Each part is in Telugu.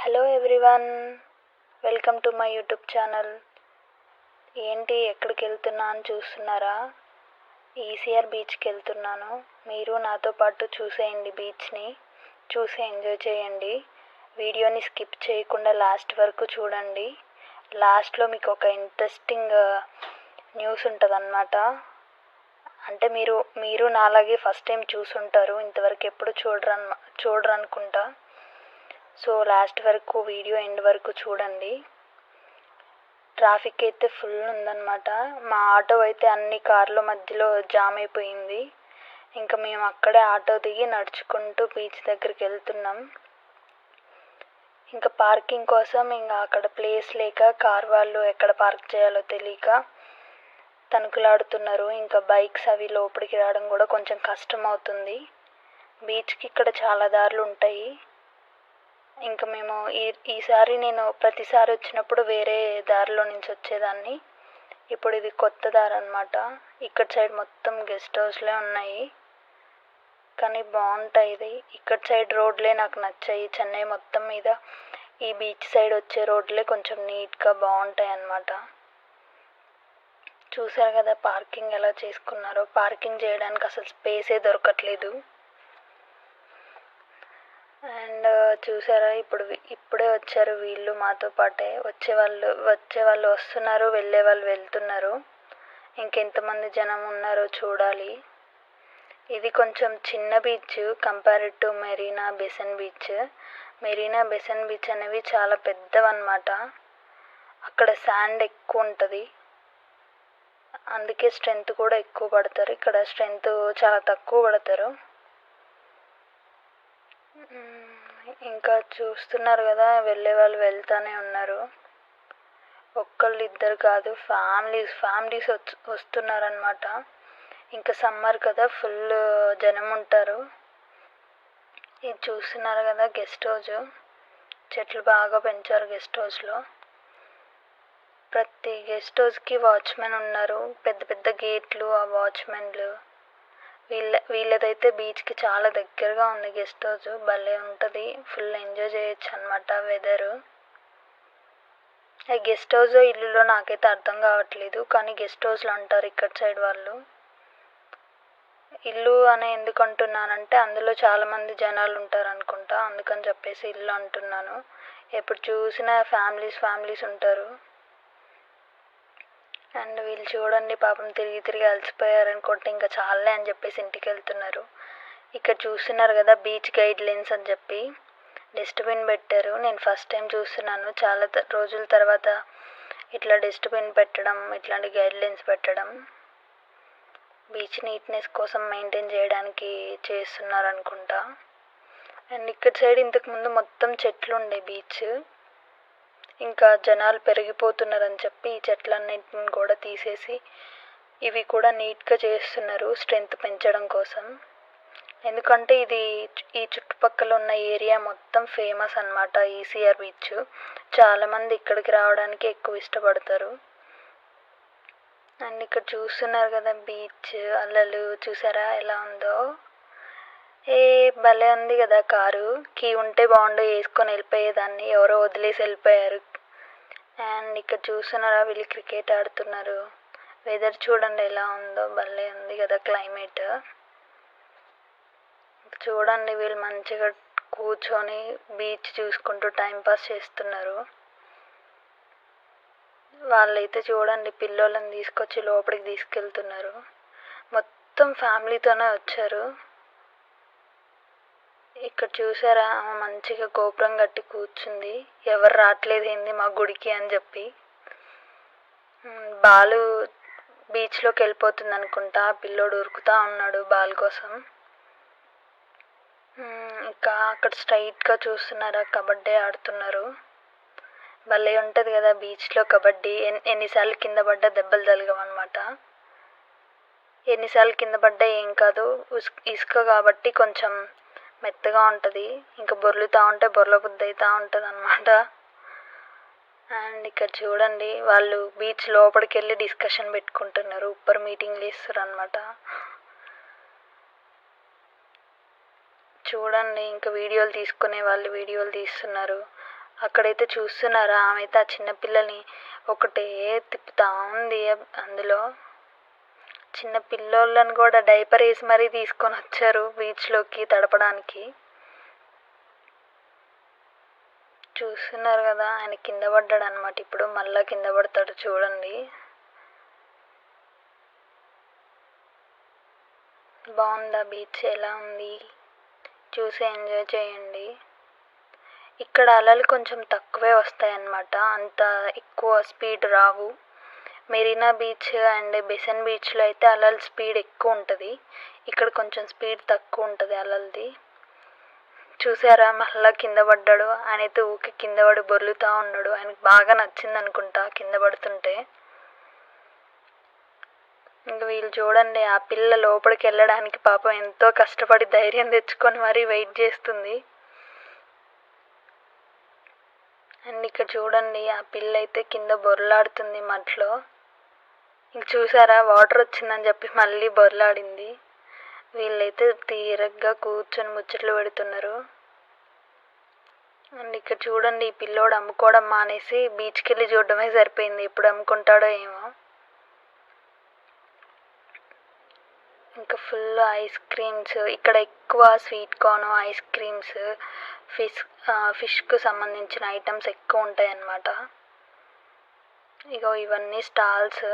Hello everyone, welcome to my YouTube channel. ఏంటి ఎక్కడికి వెళ్తున్నా అని చూస్తున్నారా? ఈసీఆర్ బీచ్కి వెళ్తున్నాను. మీరు నాతో పాటు చూసేయండి, బీచ్ని చూసి ఎంజాయ్ చేయండి. వీడియోని స్కిప్ చేయకుండా లాస్ట్ వరకు చూడండి. లాస్ట్లో మీకు ఒక ఇంట్రెస్టింగ్ న్యూస్ ఉంటుంది అన్నమాట. అంటే మీరు నాలాగే ఫస్ట్ టైం చూసుంటారు, ఇంతవరకు ఎప్పుడు చూడరు అనుకుంటా. సో లాస్ట్ వరకు వీడియో ఎండ్ వరకు చూడండి. ట్రాఫిక్ అయితే ఫుల్ ఉందన్నమాట. మా ఆటో అయితే అన్ని కార్ల మధ్యలో జామ్ అయిపోయింది. ఇంకా మేము అక్కడే ఆటో దిగి నడుచుకుంటూ బీచ్ దగ్గరికి వెళ్తున్నాం. ఇంకా పార్కింగ్ కోసం ఇంకా అక్కడ ప్లేస్ లేక కార్ వాళ్ళు ఎక్కడ పార్క్ చేయాలో తెలియక తణుకులాడుతున్నారు. ఇంకా బైక్స్ అవి లోపలికి రావడం కూడా కొంచెం కష్టం అవుతుంది. బీచ్కి ఇక్కడ చాలా దారులు ఉంటాయి. ఇంకా మేము ఈసారి నేను ప్రతిసారి వచ్చినప్పుడు వేరే దారిలో నుంచి వచ్చేదాన్ని. ఇప్పుడు ఇది కొత్త దారి అన్నమాట. ఇక్కడ సైడ్ మొత్తం గెస్ట్ హౌస్లే ఉన్నాయి, కానీ బాగుంటాయి. ఇది ఇక్కడ సైడ్ రోడ్లే నాకు నచ్చాయి. చెన్నై మొత్తం మీద ఈ బీచ్ సైడ్ వచ్చే రోడ్లే కొంచెం నీట్గా బాగుంటాయి అన్నమాట. చూసారు కదా పార్కింగ్ ఎలా చేసుకున్నారో. పార్కింగ్ చేయడానికి అసలు స్పేసే దొరకట్లేదు. అండ్ చూసారా, ఇప్పుడే వచ్చారు వీళ్ళు మాతో పాటే. వచ్చే వాళ్ళు వస్తున్నారు, వెళ్ళే వాళ్ళు వెళ్తున్నారు. ఇంకెంతమంది జనం ఉన్నారో చూడాలి. ఇది కొంచెం చిన్న beach compared to Marina Besant beach. Marina Besant beach అనేవి చాలా పెద్దవన్నమాట. అక్కడ శాండ్ ఎక్కువ ఉంటుంది, అందుకే స్ట్రెంత్ కూడా ఎక్కువ పడతారు. ఇక్కడ స్ట్రెంత్ చాలా తక్కువ పడతారు. ఇంకా చూస్తున్నారు కదా, వెళ్ళే వాళ్ళు వెళ్తానే ఉన్నారు. ఒక్కళ్ళు ఇద్దరు కాదు, ఫ్యామిలీస్ వస్తున్నారనమాట. ఇంకా సమ్మర్ కదా, ఫుల్ జనం ఉంటారు. ఇది చూస్తున్నారు కదా గెస్ట్ హౌస్. చెట్లు బాగా పెంచారు గెస్ట్ హౌస్లో. ప్రతి గెస్ట్ హౌస్కి వాచ్మెన్ ఉన్నారు, పెద్ద పెద్ద గేట్లు. ఆ వాచ్మెన్లు వీళ్ళదైతే బీచ్కి చాలా దగ్గరగా ఉంది గెస్ట్ హౌస్. భలే ఉంటుంది, ఫుల్ ఎంజాయ్ చేయొచ్చు అనమాట వెదరు. ఈ గెస్ట్ హౌస్ ఇల్లులో నాకైతే అర్థం కావట్లేదు, కానీ గెస్ట్ హౌస్లో అంటారు ఇక్కడ సైడ్ వాళ్ళు. ఇల్లు అని ఎందుకు అంటున్నానంటే అందులో చాలామంది జనాలు ఉంటారు అనుకుంటా, అందుకని చెప్పేసి ఇల్లు అంటున్నాను. ఎప్పుడు చూసినా ఫ్యామిలీస్ ఉంటారు. అండ్ వీళ్ళు చూడండి, పాపం తిరిగి అలసిపోయారు అనుకుంటే ఇంకా చాలే అని చెప్పేసి ఇంటికి వెళ్తున్నారు. ఇక్కడ చూస్తున్నారు కదా బీచ్ గైడ్ లైన్స్ అని చెప్పి డస్ట్బిన్ పెట్టారు. నేను ఫస్ట్ టైం చూస్తున్నాను, చాలా రోజుల తర్వాత ఇట్లా డస్ట్బిన్ పెట్టడం, ఇట్లాంటి గైడ్ లైన్స్ పెట్టడం. బీచ్ నీట్నెస్ కోసం మెయింటైన్ చేయడానికి చేస్తున్నారు అనుకుంటా. అండ్ ఇక్కడ సైడ్ ఇంతకుముందు మొత్తం చెట్లు ఉండే బీచ్. ఇంకా జనాలు పెరిగిపోతున్నారని చెప్పి ఈ చెట్లన్నింటిని కూడా తీసేసి ఇవి కూడా నీట్గా చేస్తున్నారు స్ట్రెంత్ పెంచడం కోసం. ఎందుకంటే ఈ చుట్టుపక్కల ఉన్న ఏరియా మొత్తం ఫేమస్ అన్నమాట ఈసీఆర్ బీచ్. చాలామంది ఇక్కడికి రావడానికి ఎక్కువ ఇష్టపడతారు. అండ్ ఇక్కడ చూస్తున్నారు కదా బీచ్ అలలు, చూసారా ఎలా ఉందో. భలే ఉంది కదా కారు. కీ ఉంటే బాగుండు, వేసుకొని వెళ్ళిపోయేదాన్ని, ఎవరో వదిలేసి వెళ్ళిపోయారు. అండ్ ఇక్కడ చూస్తున్నారా వీళ్ళు క్రికెట్ ఆడుతున్నారు. వెదర్ చూడండి ఎలా ఉందో, భలే ఉంది కదా క్లైమేట్. చూడండి వీళ్ళు మంచిగా కూర్చొని బీచ్ చూసుకుంటూ టైంపాస్ చేస్తున్నారు. వాళ్ళైతే చూడండి పిల్లోళ్ళని తీసుకొచ్చి లోపలికి తీసుకెళ్తున్నారు. మొత్తం ఫ్యామిలీతోనే వచ్చారు. ఇక్కడ చూసారా, మంచిగా గోపురం కట్టి కూర్చుంది. ఎవరు రావట్లేదు ఏంది మా గుడికి అని చెప్పి. బాలు బీచ్లోకి వెళ్ళిపోతుంది అనుకుంటా, పిల్లోడు ఉరుకుతా ఉన్నాడు బాల్ కోసం. ఇంకా అక్కడ స్ట్రైట్గా చూస్తున్నారా కబడ్డీ ఆడుతున్నారు. భలే ఉంటుంది కదా బీచ్లో కబడ్డీ. ఎన్నిసార్లు కింద పడ్డా దెబ్బలు తగలవన్నమాట. ఎన్నిసార్లు కింద పడ్డా ఏం కాదు, ఇసుక కాబట్టి కొంచెం మెత్తగా ఉంటుంది. ఇంకా బొర్లుతూ ఉంటే బొర్ల బుద్ధి అవుతూ ఉంటుంది అన్నమాట. అండ్ ఇక్కడ చూడండి వాళ్ళు బీచ్ లోపలికి వెళ్ళి డిస్కషన్ పెట్టుకుంటున్నారు, ఉప్పర్ మీటింగ్లు ఇస్తారు అన్నమాట. చూడండి ఇంకా వీడియోలు తీసుకునే వాళ్ళు వీడియోలు తీస్తున్నారు. అక్కడైతే చూస్తున్నారా, ఆమె అయితే ఆ చిన్నపిల్లని ఒకటే తిప్పుతా ఉంది. అందులో చిన్న పిల్లోళ్ళని కూడా డైపర్ వేసి మరీ తీసుకొని వచ్చారు బీచ్లోకి తడపడానికి. చూస్తున్నారు కదా, ఆయన కింద పడ్డాడు అనమాట. ఇప్పుడు మళ్ళా కింద పడతాడు చూడండి. బాగుందా బీచ్? ఎలా ఉంది? చూసి ఎంజాయ్ చేయండి. ఇక్కడ అలలు కొంచెం తక్కువే వస్తాయన్నమాట, అంత ఎక్కువ speed Rao. Marina beach and basin బీచ్లో అయితే అలల స్పీడ్ ఎక్కువ ఉంటుంది. ఇక్కడ కొంచెం స్పీడ్ తక్కువ ఉంటుంది అలలది. చూసారా, మళ్ళా కింద పడ్డాడు. ఆయన అయితే ఊకి కింద పడి బొర్లుతూ ఉన్నాడు. ఆయనకు బాగా నచ్చింది అనుకుంటా కింద పడుతుంటే. ఇంక వీళ్ళు చూడండి, ఆ పిల్ల లోపలికి వెళ్ళడానికి పాపం ఎంతో కష్టపడి ధైర్యం తెచ్చుకొని మరీ వెయిట్ చేస్తుంది. అండ్ ఇక్కడ చూడండి, ఆ పిల్ల అయితే కింద బొర్లాడుతుంది మట్లో. ఇంక చూసారా, వాటర్ వచ్చిందని చెప్పి మళ్ళీ బొర్లాడింది. వీళ్ళైతే తీరగ్గా కూర్చొని ముచ్చట్లు పెడుతున్నారు. అండ్ ఇక్కడ చూడండి, ఈ పిల్లోడు అమ్ముకోవడం మానేసి బీచ్కి వెళ్ళి చూడడమే సరిపోయింది. ఎప్పుడు అమ్ముకుంటాడో ఏమో. ఇంకా ఫుల్ ఐస్ క్రీమ్స్, ఇక్కడ ఎక్కువ స్వీట్ కార్న్, ఐస్ క్రీమ్స్, ఫిష్కు సంబంధించిన ఐటమ్స్ ఎక్కువ ఉంటాయి అన్నమాట. ఇగో ఇవన్నీ స్టాల్స్.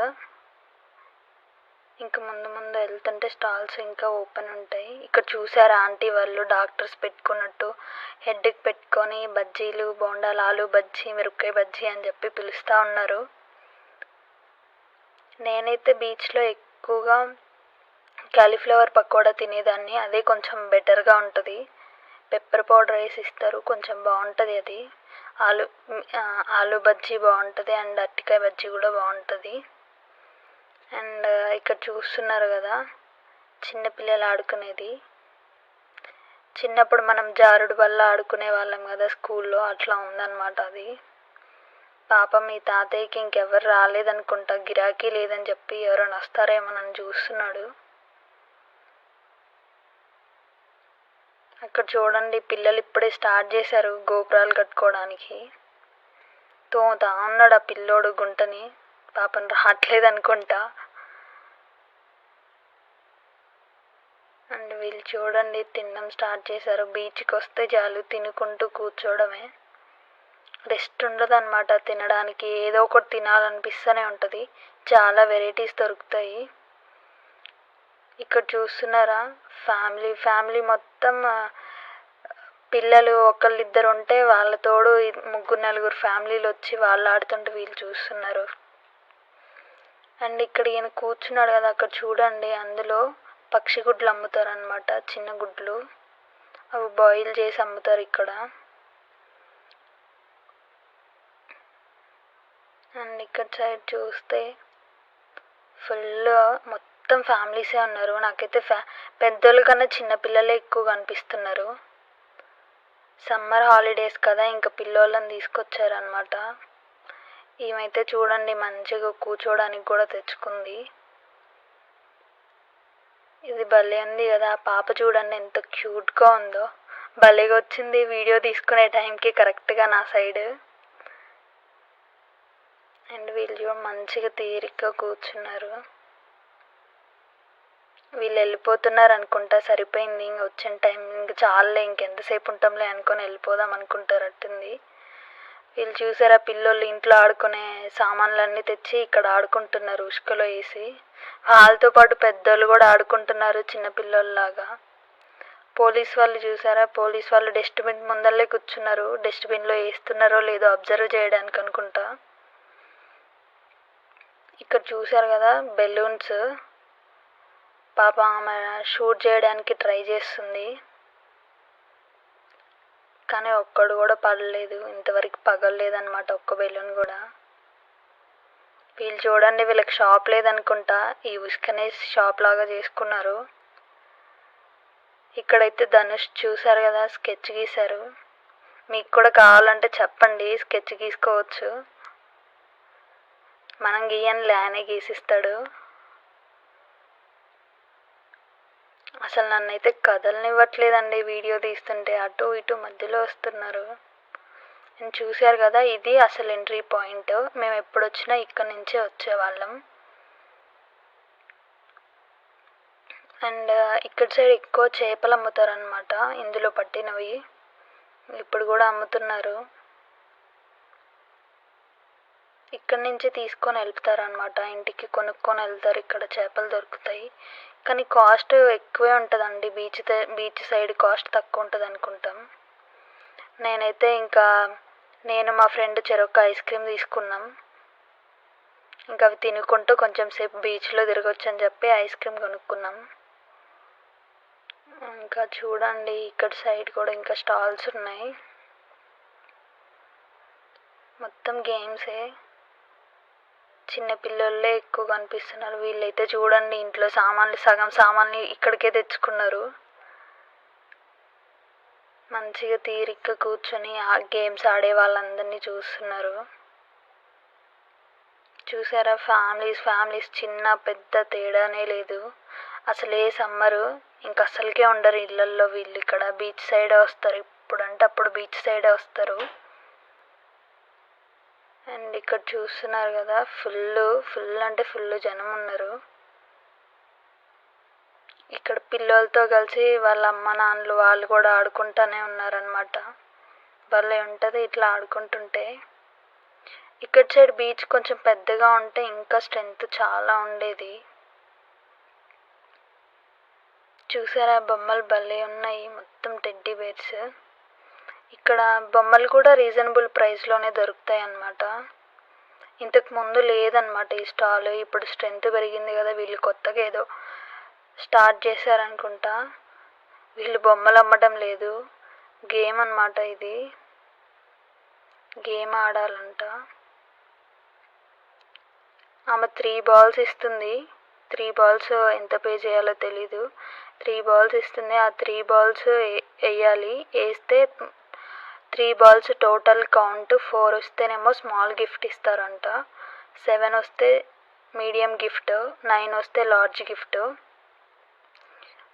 ఇంకా ముందు ముందు వెళ్తుంటే స్టాల్స్ ఇంకా ఓపెన్ ఉంటాయి. ఇక్కడ చూసారా, ఆంటీ వాళ్ళు డాక్టర్స్ పెట్టుకున్నట్టు హెడ్కి పెట్టుకొని బజ్జీలు, బోండాలు, ఆలు బజ్జీ, మిరపకాయ బజ్జీ అని చెప్పి పిలుస్తూ ఉన్నారు. నేనైతే బీచ్లో ఎక్కువగా కాలీఫ్లవర్ పకోడా తినేదాన్ని. అదే కొంచెం బెటర్గా ఉంటుంది. పెప్పర్ పౌడర్ వేసి ఇస్తారు, కొంచెం బాగుంటుంది అది. ఆలు బజ్జీ బాగుంటుంది అండ్ అరటికాయ బజ్జీ కూడా బాగుంటుంది. అండ్ ఇక్కడ చూస్తున్నారు కదా, చిన్నపిల్లలు ఆడుకునేది. చిన్నప్పుడు మనం జారుడు వల్ల ఆడుకునే వాళ్ళం కదా స్కూల్లో, అట్లా ఉందన్నమాట అది. పాపం మీ తాతయ్యకి ఇంకెవరు రాలేదనుకుంటా, గిరాకీ లేదని చెప్పి ఎవరైనా వస్తారేమోనని చూస్తున్నాడు. అక్కడ చూడండి, పిల్లలు ఇప్పుడే స్టార్ట్ చేశారు గోపురాలు కట్టుకోవడానికి. తోముతా ఉన్నాడు ఆ పిల్లోడు గుంటని. పాపం రావట్లేదు అనుకుంటా. అండ్ వీళ్ళు చూడండి, తినడం స్టార్ట్ చేశారు. బీచ్కి వస్తే చాలు తినుకుంటూ కూర్చోవడమే, రెస్ట్ ఉండదు అనమాట. తినడానికి ఏదో ఒకటి తినాలనిపిస్తూనే ఉంటుంది. చాలా వెరైటీస్ దొరుకుతాయి. ఇక్కడ చూస్తున్నారా, ఫ్యామిలీ మొత్తం పిల్లలు ఒకళ్ళిద్దరు ఉంటే వాళ్ళ తోడు 3-4 ఫ్యామిలీలు వచ్చి వాళ్ళు ఆడుతుంటే వీళ్ళు చూస్తున్నారు. అండ్ ఇక్కడ ఈయన కూర్చున్నాడు కదా, అక్కడ చూడండి, అందులో పక్షి గుడ్లు అమ్ముతారు అనమాట, చిన్న గుడ్లు. అవి బాయిల్ చేసి అమ్ముతారు ఇక్కడ. అండ్ ఇక్కడ సైడ్ చూస్తే ఫుల్ మొత్తం ఫ్యామిలీసే ఉన్నారు. నాకైతే పెద్దోళ్ళ కన్నా చిన్నపిల్లలే ఎక్కువ కనిపిస్తున్నారు. సమ్మర్ హాలిడేస్ కదా, ఇంకా పిల్లోళ్ళని తీసుకొచ్చారనమాట. ఈమైతే చూడండి, మంచిగా కూర్చోడానికి కూడా తెచ్చుకుంది. ఇది భలే ఉంది కదా, పాప చూడండి ఎంత క్యూట్గా ఉందో. భలేగా వచ్చింది వీడియో తీసుకునే టైంకి కరెక్ట్గా నా సైడ్. అండ్ వీళ్ళు మంచిగా తీరిగ్గా కూర్చున్నారు. వీళ్ళు వెళ్ళిపోతున్నారు అనుకుంటా, సరిపోయింది ఇంక వచ్చిన టైం, ఇంక చాలులే ఇంకెంతసేపు ఉంటాంలే అనుకొని వెళ్ళిపోదాం అనుకుంటారట్టుంది. వీళ్ళు చూసారా, పిల్లోళ్ళు ఇంట్లో ఆడుకునే సామాన్లన్నీ తెచ్చి ఇక్కడ ఆడుకుంటున్నారు ఉసుకలో వేసి. వాళ్ళతో పాటు పెద్దోళ్ళు కూడా ఆడుకుంటున్నారు చిన్నపిల్లల్లాగా. పోలీస్ వాళ్ళు చూసారా, పోలీస్ వాళ్ళు డస్ట్బిన్ ముందరలే కూర్చున్నారు. డస్ట్బిన్లో వేస్తున్నారో లేదో అబ్జర్వ్ చేయడానికి అనుకుంటా. ఇక్కడ చూసారు కదా బెలూన్స్, పాప ఆమె షూట్ చేయడానికి ట్రై చేస్తుంది, కానీ ఒక్కడు కూడా పడలేదు. ఇంతవరకు పగలలేదన్నమాట ఒక్క బెలూన్ కూడా. వీళ్ళు చూడండి, వీళ్ళకి షాప్ లేదనుకుంటా, ఈ ఉసుకనే షాప్ లాగా చేసుకున్నారు. ఇక్కడైతే ధనుష్ చూసారు కదా, స్కెచ్ గీశారు. మీకు కూడా కావాలంటే చెప్పండి, స్కెచ్ గీసుకోవచ్చు. మనం గీయని ఆయనే గీసిస్తాడు. అసలు నన్నైతే కదలనివ్వట్లేదండి వీడియో తీస్తుంటే, అటు ఇటు మధ్యలో వస్తున్నారు. చూశారు కదా, ఇది అసలు ఎంట్రీ పాయింట్. మేము ఎప్పుడు వచ్చినా ఇక్కడ నుంచే వచ్చేవాళ్ళం. అండ్ ఇక్కడ సైడ్ ఎక్కువ చేపలు అమ్ముతారనమాట, ఇందులో పట్టినవి. ఇప్పుడు కూడా అమ్ముతున్నారు. ఇక్కడ నుంచి తీసుకొని వెళ్తారనమాట, ఇంటికి కొనుక్కొని వెళ్తారు. ఇక్కడ చేపలు దొరుకుతాయి, కానీ కాస్ట్ ఎక్కువే ఉంటుందండి. బీచ్ సైడ్ కాస్ట్ తక్కువ ఉంటుంది అనుకుంటాం. నేనైతే నేను మా ఫ్రెండ్ చెరొక ఐస్ క్రీమ్ తీసుకున్నాం. ఇంకా అవి తినుకుంటూ కొంచెం సేపు బీచ్లో తిరగొచ్చు అని చెప్పి ఐస్ క్రీమ్ కొనుక్కున్నాం. ఇంకా చూడండి, ఇక్కడ సైడ్ కూడా ఇంకా స్టాల్స్ ఉన్నాయి. మొత్తం గేమ్సే. చిన్న పిల్లలే ఎక్కువ కనిపిస్తున్నారు. వీళ్ళైతే చూడండి, ఇంట్లో సగం సామాన్లు ఇక్కడికే తెచ్చుకున్నారు. మంచిగా తీరిగ్గా కూర్చొని ఆ గేమ్స్ ఆడే వాళ్ళందరినీ చూస్తున్నారు. చూసారా, ఫ్యామిలీస్ చిన్న పెద్ద తేడానే లేదు. అసలే సమ్మరు, ఇంకా అసలుకే ఉండరు ఇళ్ళల్లో వీళ్ళు. ఇక్కడ బీచ్ సైడే వస్తారు, ఇప్పుడంటే అప్పుడు బీచ్ సైడే వస్తారు. అండ్ ఇక్కడ చూస్తున్నారు కదా, ఫుల్ అంటే ఫుల్ జనం ఉన్నారు. ఇక్కడ పిల్లలతో కలిసి వాళ్ళ అమ్మ నాన్నలు వాళ్ళు కూడా ఆడుకుంటూనే ఉన్నారనమాట. భలే ఉంటుంది ఇట్లా ఆడుకుంటుంటే. ఇక్కడ సైడ్ బీచ్ కొంచెం పెద్దగా ఉంటే ఇంకా స్ట్రెంత్ చాలా ఉండేది. చూసారా, బొమ్మలు భలే ఉన్నాయి, మొత్తం టెడ్డీ బేర్స్. ఇక్కడ బొమ్మలు కూడా రీజనబుల్ ప్రైస్లోనే దొరుకుతాయి అన్నమాట. ఇంతకు ముందు లేదన్నమాట ఈ స్టాల్. ఇప్పుడు స్ట్రెంత్ పెరిగింది కదా, వీళ్ళు కొత్తగా ఏదో స్టార్ట్ చేశారనుకుంటా. వీళ్ళు బొమ్మలు అమ్మటం లేదు, గేమ్ అన్నమాట. ఇది గేమ్ ఆడాలంట. ఆమె 3 balls ఇస్తుంది. 3 balls ఎంత పే చేయాలో తెలీదు. 3 balls ఇస్తుంది. ఆ 3 balls వేయాలి. వేస్తే 3 balls టోటల్ కౌంట్. 4 వస్తేనేమో స్మాల్ గిఫ్ట్ ఇస్తారంట, 7 వస్తే మీడియం గిఫ్ట్, 9 వస్తే లార్జ్ గిఫ్ట్.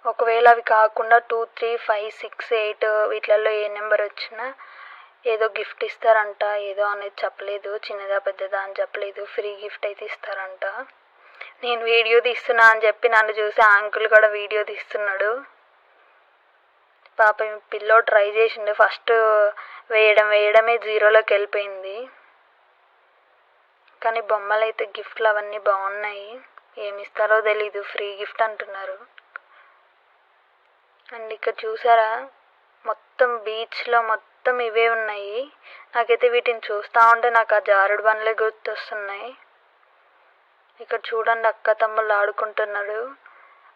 ఒకవేళ అవి కాకుండా 2, 3, 5, 6, 8 వీటిలలో ఏ నెంబర్ వచ్చినా ఏదో గిఫ్ట్ ఇస్తారంట. ఏదో అనేది చెప్పలేదు, చిన్నదా పెద్దదా అని చెప్పలేదు. ఫ్రీ గిఫ్ట్ అయితే ఇస్తారంట. నేను వీడియో తీస్తున్నా అని చెప్పి నన్ను చూసి ఆ అంకుల్ కూడా వీడియో తీస్తున్నాడు. పాపం పిల్లో ట్రై చేసిండు. ఫస్ట్ వేయడమే 0లోకి వెళ్ళిపోయింది. కానీ బొమ్మలు అయితే గిఫ్ట్లు అవన్నీ బాగున్నాయి. ఏమి ఇస్తారో తెలీదు, ఫ్రీ గిఫ్ట్ అంటున్నారు. అండ్ ఇక్కడ చూసారా, మొత్తం బీచ్లో మొత్తం ఇవే ఉన్నాయి. నాకైతే వీటిని చూస్తూ ఉంటే నాకు ఆ జారుడు బండ్లే గుర్తొస్తున్నాయి. ఇక్కడ చూడండి, అక్క తమ్ముళ్ళు ఆడుకుంటున్నాడు.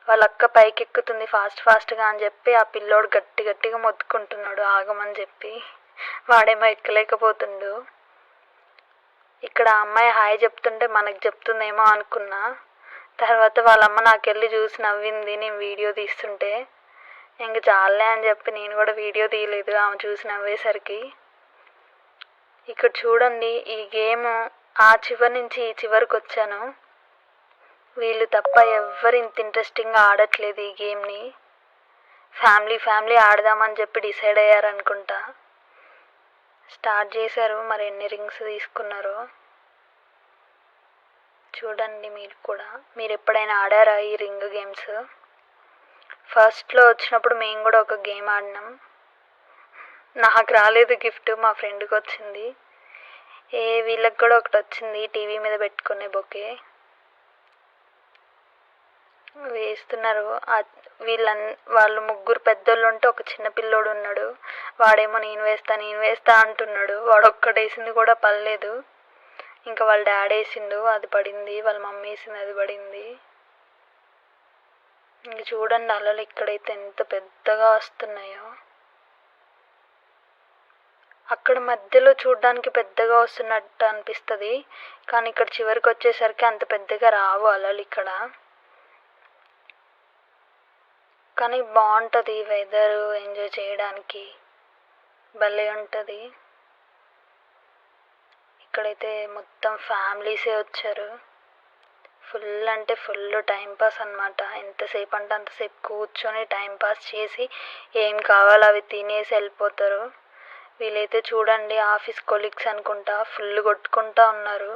వాళ్ళ అక్క పైకి ఎక్కుతుంది ఫాస్ట్గా అని చెప్పి ఆ పిల్లోడు గట్టిగా మొత్తుకుంటున్నాడు ఆగమని చెప్పి. వాడేమో ఎక్కలేకపోతుండు. ఇక్కడ ఆ అమ్మాయి హాయ్ చెప్తుంటే మనకు చెప్తుందేమో అనుకున్నా. తర్వాత వాళ్ళమ్మ నాకెళ్ళి చూసి నవ్వింది నేను వీడియో తీస్తుంటే. ఇంక చాలే అని చెప్పి నేను కూడా వీడియో తీయలేదు ఆమె చూసి నవ్వేసరికి. ఇక్కడ చూడండి, ఈ గేమ్ ఆ చివరి నుంచి ఈ చివరికి వచ్చాను. వీళ్ళు తప్ప ఎవ్వరు ఇంత ఇంట్రెస్టింగ్గా ఆడట్లేదు ఈ గేమ్ని. ఫ్యామిలీ ఆడదామని చెప్పి డిసైడ్ అయ్యారనుకుంటా. స్టార్ట్ చేశారు. మరి ఎన్ని రింగ్స్ తీసుకున్నారో చూడండి. మీరు ఎప్పుడైనా ఆడారా ఈ రింగ్ గేమ్స్? ఫస్ట్లో వచ్చినప్పుడు మేము కూడా ఒక గేమ్ ఆడినాం. నాకు రాలేదు గిఫ్ట్, మా ఫ్రెండ్కి వచ్చింది. వీళ్ళకి కూడా ఒకటి వచ్చింది, టీవీ మీద పెట్టుకునే బొకే. వేస్తున్నారు. వాళ్ళు ముగ్గురు పెద్దోళ్ళు ఉంటే ఒక చిన్న పిల్లోడు ఉన్నాడు. వాడేమో నేను వేస్తా అంటున్నాడు. వాడు ఒక్కటేసింది కూడా పడలేదు. ఇంకా వాళ్ళ డాడీ వేసిండు, అది పడింది. వాళ్ళ మమ్మీ వేసింది, అది పడింది. ఇంక చూడండి అలలు ఇక్కడైతే ఎంత పెద్దగా వస్తున్నాయో. అక్కడ మధ్యలో చూడడానికి పెద్దగా వస్తున్నట్టు అనిపిస్తుంది, కానీ ఇక్కడ చివరికి వచ్చేసరికి అంత పెద్దగా రావు అలలు ఇక్కడ. కానీ బాగుంటుంది వెదర్, ఎంజాయ్ చేయడానికి భలే ఉంటుంది. ఇక్కడైతే మొత్తం ఫ్యామిలీసే వచ్చారు. ఫుల్ అంటే ఫుల్ టైంపాస్ అన్నమాట. ఎంతసేపు అంటే అంతసేపు కూర్చొని టైంపాస్ చేసి ఏం కావాలో అవి తినేసి వెళ్ళిపోతారు. వీళ్ళైతే చూడండి ఆఫీస్ కొలీగ్స్ అనుకుంటా ఫుల్ కొట్టుకుంటా ఉన్నారు,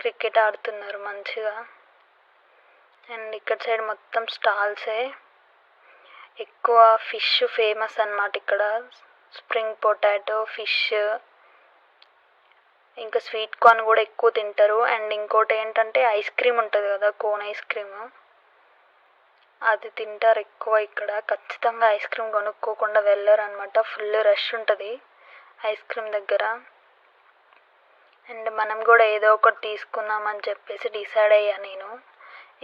క్రికెట్ ఆడుతున్నారు మంచిగా. అండ్ ఇక్కడ సైడ్ మొత్తం స్టాల్సే, ఎక్కువ ఫిష్ ఫేమస్ అన్నమాట ఇక్కడ. స్ప్రింగ్ పొటాటో ఫిష్, ఇంకా స్వీట్ కార్న్ కూడా ఎక్కువ తింటారు. అండ్ ఇంకోటి ఏంటంటే ఐస్ క్రీమ్ ఉంటుంది కదా, కోన్ ఐస్ క్రీమ్, అది తింటారు ఎక్కువ ఇక్కడ. ఖచ్చితంగా ఐస్ క్రీమ్ కొనుక్కోకుండా వెళ్ళరు అనమాట, ఫుల్ రష్ ఉంటుంది ఐస్ క్రీమ్ దగ్గర. అండ్ మనం కూడా ఏదో ఒకటి తీసుకుందామని చెప్పేసి డిసైడ్ అయ్యా నేను.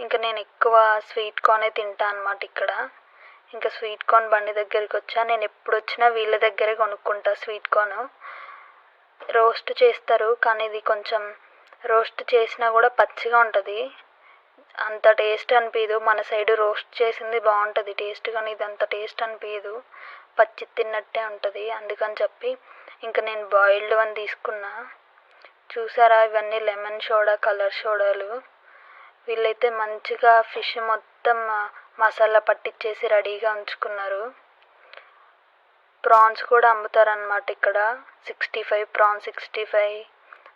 ఇంకా నేను ఎక్కువ స్వీట్ కార్నే తింటా అనమాట ఇక్కడ. ఇంకా స్వీట్ కార్న్ బండి దగ్గరికి వచ్చా. నేను ఎప్పుడు వచ్చినా వీళ్ళ దగ్గరే కొనుక్కుంటా స్వీట్ కార్న్. రోస్ట్ చేస్తారు కానీ ఇది కొంచెం రోస్ట్ చేసినా కూడా పచ్చిగా ఉంటుంది, అంత టేస్ట్ అనిపించదు. మన సైడ్ రోస్ట్ చేసింది బాగుంటుంది టేస్ట్, కానీ ఇది అంత టేస్ట్ అనిపించదు, పచ్చి తిన్నట్టే ఉంటుంది. అందుకని చెప్పి ఇంకా నేను బాయిల్డ్ వన్ తీసుకున్నా. చూసారా ఇవన్నీ లెమన్ సోడా, కలర్ సోడాలు. వీళ్ళైతే మంచిగా ఫిష్ మొత్తం మసాలా పట్టించేసి రెడీగా ఉంచుకున్నారు. ప్రాన్స్ కూడా అమ్ముతారనమాట ఇక్కడ, 65 ప్రాన్స్ 65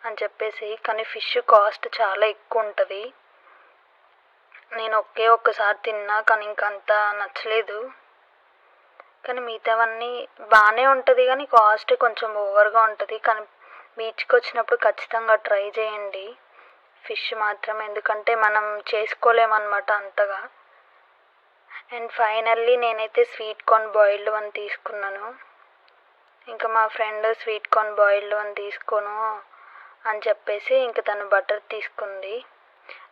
అని చెప్పేసి. కానీ ఫిష్ కాస్ట్ చాలా ఎక్కువ ఉంటుంది. నేను ఒక్కసారి తిన్నా కానీ ఇంకంత నచ్చలేదు. కానీ మిగతావన్నీ బాగానే ఉంటుంది కానీ కాస్ట్ కొంచెం ఓవర్గా ఉంటుంది. కానీ బీచ్కి వచ్చినప్పుడు ఖచ్చితంగా ట్రై చేయండి ఫిష్ మాత్రం, ఎందుకంటే మనం చేసుకోలేమన్నమాట అంతగా. అండ్ ఫైనల్లీ నేనైతే స్వీట్ కార్న్ బాయిల్డ్ వన్ తీసుకున్నాను. ఇంకా మా friend sweet corn boiled one తీసుకోను అని చెప్పేసి ఇంకా తను బటర్ తీసుకుంది.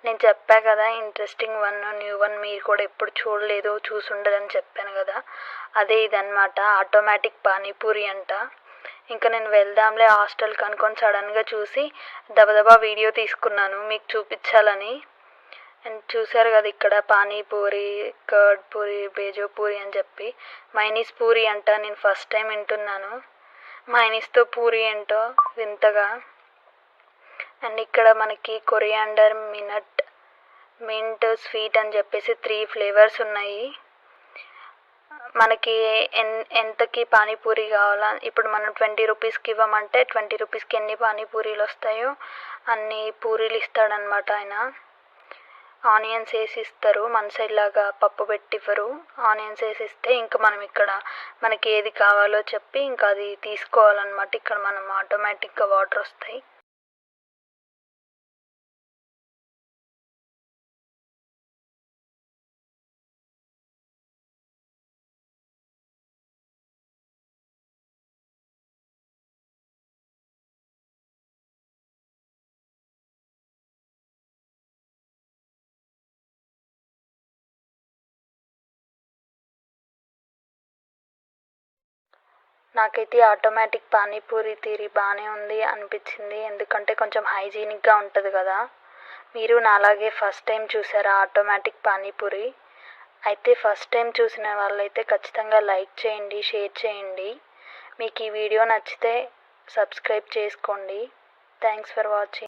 నేను చెప్పా కదా ఇంట్రెస్టింగ్ వన్, న్యూ వన్, మీరు కూడా ఎప్పుడు చూడలేదు, చూసుండదని చెప్పాను కదా, అదే ఇదన్నమాట. ఆటోమేటిక్ పానీపూరి అంట. ఇంకా నేను వెళ్దాంలే హాస్టల్కి అనుకొని సడన్గా చూసి దబదబా వీడియో తీసుకున్నాను మీకు చూపించాలని. అండ్ చూసారు కదా ఇక్కడ పానీపూరి, కర్డ్ పూరి, బేజో పూరి అని చెప్పి. మైనీస్ పూరి అంట, నేను ఫస్ట్ టైం వింటున్నాను మైనీస్తో పూరి ఏంటో వింతగా. అండ్ ఇక్కడ మనకి కొరియాండర్, మింట్, స్వీట్ అని చెప్పేసి 3 ఫ్లేవర్స్ ఉన్నాయి. మనకి ఎంతకి పానీపూరి కావాలా, ఇప్పుడు మనం 20 రూపీస్కి ఇవ్వమంటే 20 రూపీస్కి ఎన్ని పానీపూరీలు వస్తాయో అన్ని పూరీలు ఇస్తాడనమాట ఆయన. ఆనియన్స్ వేసి ఇస్తారు, మన సైడ్ లాగా పప్పు పెట్టి ఇవ్వరు. ఆనియన్స్ వేసి ఇస్తే ఇంకా మనం ఇక్కడ మనకి ఏది కావాలో చెప్పి ఇంకా అది తీసుకోవాలన్నమాట. ఇక్కడ మనం ఆటోమేటిక్గా వాటర్ వస్తాయి. నాకైతే ఆటోమేటిక్ పానీపూరి తీరి బాగానే ఉంది అనిపించింది, ఎందుకంటే కొంచెం హైజీనిక్గా ఉంటుంది కదా. మీరు నాలాగే ఫస్ట్ టైం చూసారా ఆటోమేటిక్ పానీపూరి? అయితే ఫస్ట్ టైం చూసిన వాళ్ళైతే ఖచ్చితంగా లైక్ చేయండి, షేర్ చేయండి. మీకు ఈ వీడియో నచ్చితే సబ్స్క్రైబ్ చేసుకోండి. Thanks for watching.